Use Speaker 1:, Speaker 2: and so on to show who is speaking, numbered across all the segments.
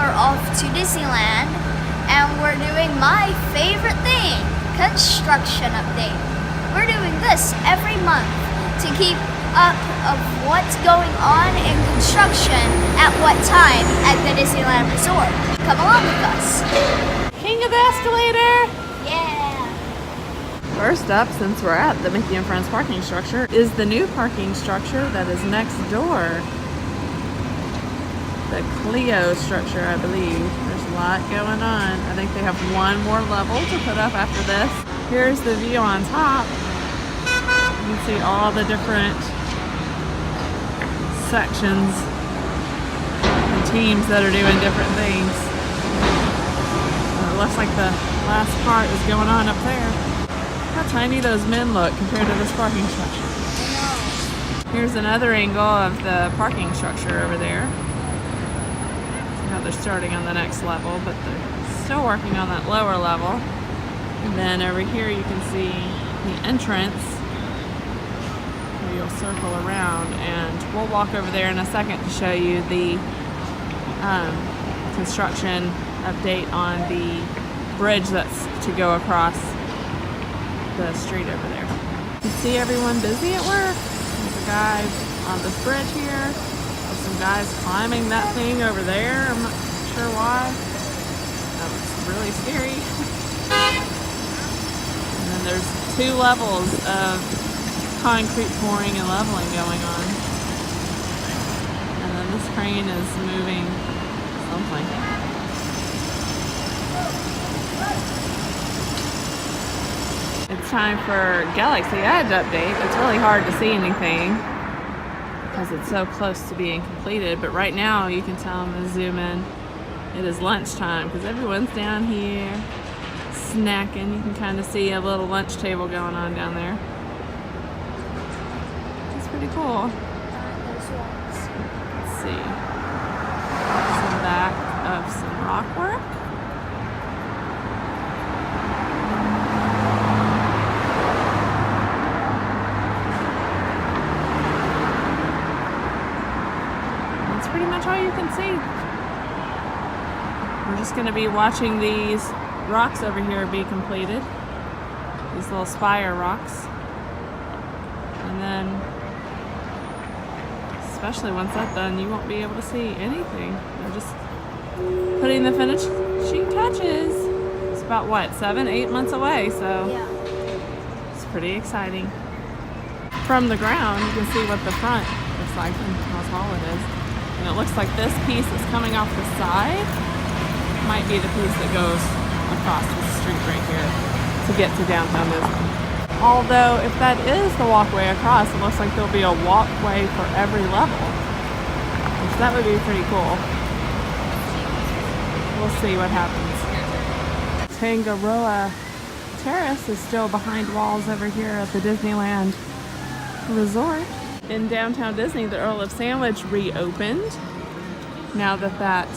Speaker 1: are off to Disneyland, and we're doing my favorite thing, construction update. We're doing this every month to keep up of what's going on in construction at what time at the Disneyland Resort. Come along with us.
Speaker 2: King of the escalator!
Speaker 1: Yeah!
Speaker 2: First up, since we're at the Mickey and Friends parking structure, is the new parking structure that is next door. The Clio structure, I believe. There's a lot going on. I think they have one more level to put up after this. Here's the view on top. You can see all the different sections and teams that are doing different things. It looks like the last part is going on up there. How tiny those men look compared to this parking structure. Here's another angle of the parking structure over there. See how they're starting on the next level, but they're still working on that lower level. And then over here you can see the entrance where you'll circle around, and we'll walk over there in a second to show you the construction update on the bridge that's to go across the street over there. You see everyone busy at work. There's a guy on this bridge here. There's some guys climbing that thing over there. I'm not sure why. That looks really scary. And then there's 2 levels of concrete pouring and leveling going on. And then this crane is moving something. It's time for Galaxy Edge update. It's really hard to see anything because it's so close to being completed, but right now you can tell I'm going to zoom in. It is lunchtime because everyone's down here snacking. You can kind of see a little lunch table going on down there. It's pretty cool. Let's see. Some back of some rock work. Pretty much all you can see. We're just going to be watching these rocks over here be completed. These little spire rocks. And then, especially once that's done, you won't be able to see anything. They're just putting the finishing touches. It's about, what, 7-8 months away, so
Speaker 1: yeah.
Speaker 2: It's pretty exciting. From the ground, you can see what the front looks like and how tall it is. And it looks like this piece that's coming off the side might be the piece that goes across the street right here to get to downtown Disney. Although if that is the walkway across, it looks like there'll be a walkway for every level, which that would be pretty cool. We'll see what happens. Tangaroa Terrace is still behind walls over here at the Disneyland Resort. In downtown Disney, the Earl of Sandwich reopened now that that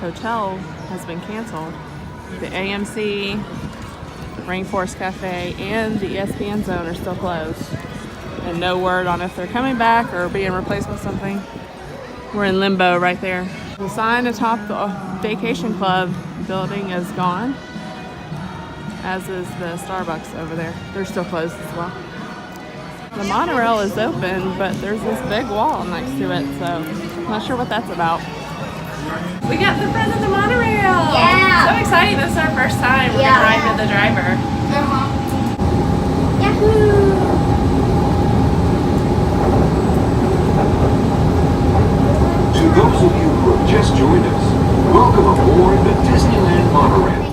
Speaker 2: hotel has been canceled. The AMC, Rainforest Cafe, and the ESPN Zone are still closed. And no word on if they're coming back or being replaced with something. We're in limbo right there. The sign atop the Vacation Club building is gone, as is the Starbucks over there. They're still closed as well. The monorail is open, but there's this big wall next to it, so I'm not sure what that's about. We got the front of the monorail!
Speaker 1: Yeah!
Speaker 2: So exciting, this is our first time. We're gonna ride with the driver.
Speaker 1: Yahoo!
Speaker 3: To those of you who have just joined us, welcome aboard the Disneyland Monorail.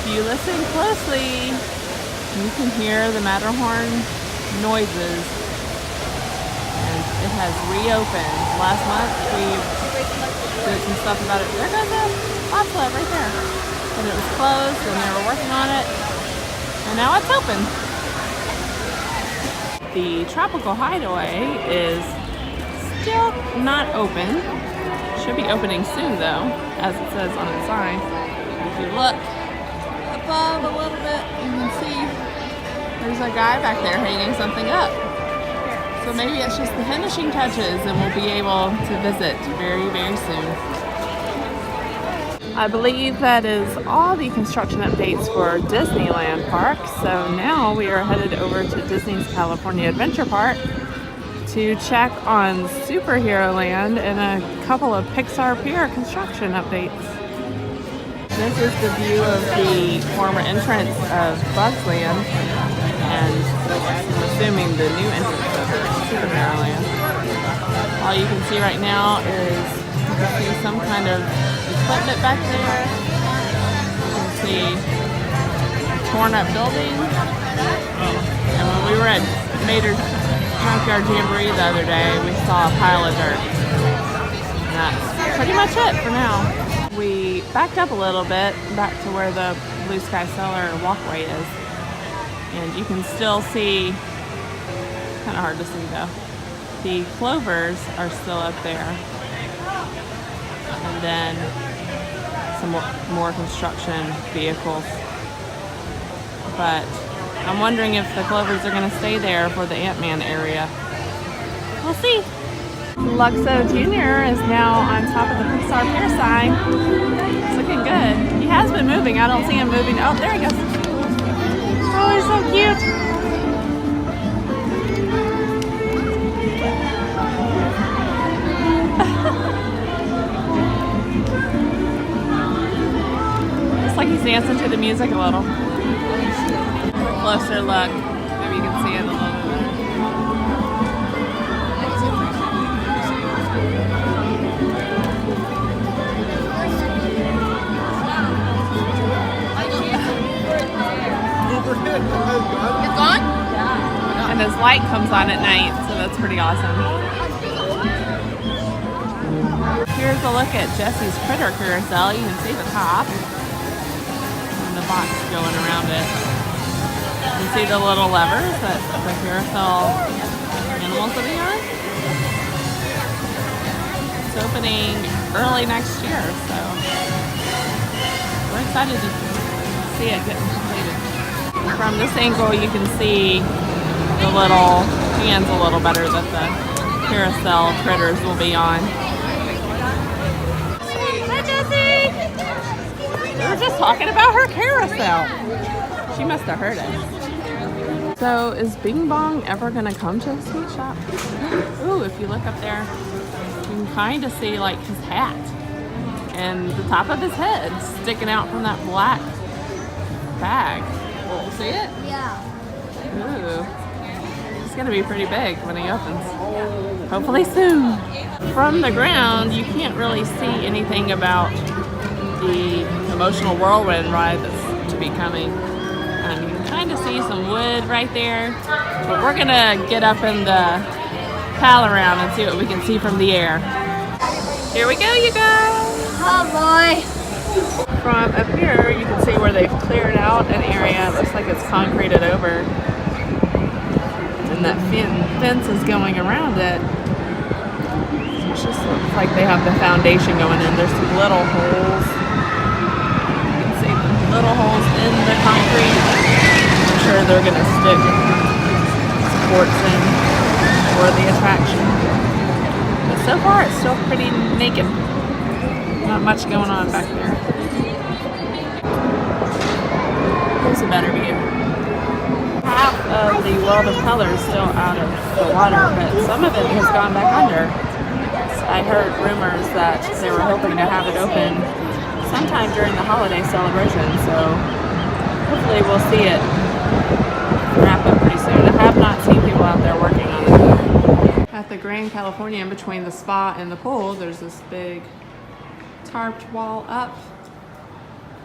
Speaker 2: If you listen closely, you can hear the Matterhorn noises. And it has reopened. Last month we did some stuff about it. There goes the bobsled right there. And it was closed and they were working on it. And now it's open. The Tropical Hideaway is still not open. Should be opening soon though, as it says on its sign. If you look above a little bit, you can see there's a guy back there hanging something up. So maybe it's just the finishing touches and we'll be able to visit very, very soon. I believe that is all the construction updates for Disneyland Park. So now we are headed over to Disney's California Adventure Park to check on Superhero Land and a couple of Pixar Pier construction updates. This is the view of the former entrance of Bugs Land, and I'm assuming the new entrance of Superhero Land. All you can see right now is you can see some kind of equipment back there. You can see a torn up building. And when we were at Mater's Junkyard Jamboree the other day, we saw a pile of dirt. And that's pretty much it for now. We backed up a little bit back to where the Blue Sky Cellar walkway is. And you can still see, it's kind of hard to see though, the clovers are still up there. And then some more construction vehicles. But I'm wondering if the clovers are going to stay there for the Ant-Man area. We'll see. Luxo Jr. is now on top of the Pixar Pier sign. It's looking good. He has been moving. I don't see him moving. Oh, there he goes. Oh, he's so cute. Looks like he's dancing to the music a little. Closer look. Maybe you can see it a little bit.
Speaker 1: It's gone?
Speaker 2: And his light comes on at night, so that's pretty awesome. Here's a look at Jesse's Critter Carousel. You can see the top and the box going around it. You can see the little levers that the carousel animals will be on. It's opening early next year, so we're excited to see it getting completed. From this angle, you can see the little hands a little better that the carousel critters will be on. Hi, Jessie! We were just talking about her carousel. She must have heard us. So, is Bing Bong ever going to come to the sweet shop? Ooh, if you look up there, you can kind of see like his hat and the top of his head sticking out from that black bag. You see it?
Speaker 1: Yeah.
Speaker 2: Ooh. It's gonna be pretty big when he opens. Hopefully soon. From the ground, you can't really see anything about the emotional whirlwind ride that's to be coming. You can kind of see some wood right there, but we're gonna get up in the pal around and see what we can see from the air. Here we go, you guys.
Speaker 1: Oh boy.
Speaker 2: From up here, you can see where they've cleared out an area. It looks like it's concreted over. And that fence is going around it. So it just looks like they have the foundation going in. There's some little holes. You can see the little holes in the concrete. I'm sure they're going to stick supports in for the attraction. But so far, it's still pretty naked. Not much going on back there. Here's a better view. Half of the World of Color is still out of the water, but some of it has gone back under. I heard rumors that they were hoping to have it open sometime during the holiday celebration, so hopefully we'll see it wrap up pretty soon. I have not seen people out there working on it. At the Grand California, in between the spa and the pool, there's this big tarped wall up.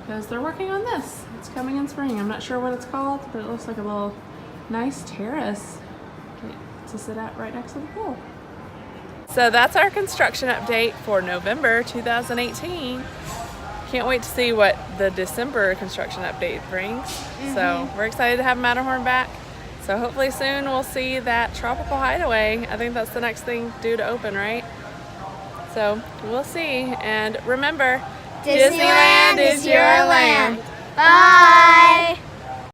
Speaker 2: because they're working on this. It's coming in spring. I'm not sure what it's called, but it looks like a little nice terrace to sit at right next to the pool. So that's our construction update for November 2018. Can't wait to see what the December construction update brings. So we're excited to have Matterhorn back. So hopefully soon we'll see that tropical hideaway. I think that's the next thing due to open, right? So we'll see. And remember,
Speaker 1: Disneyland is your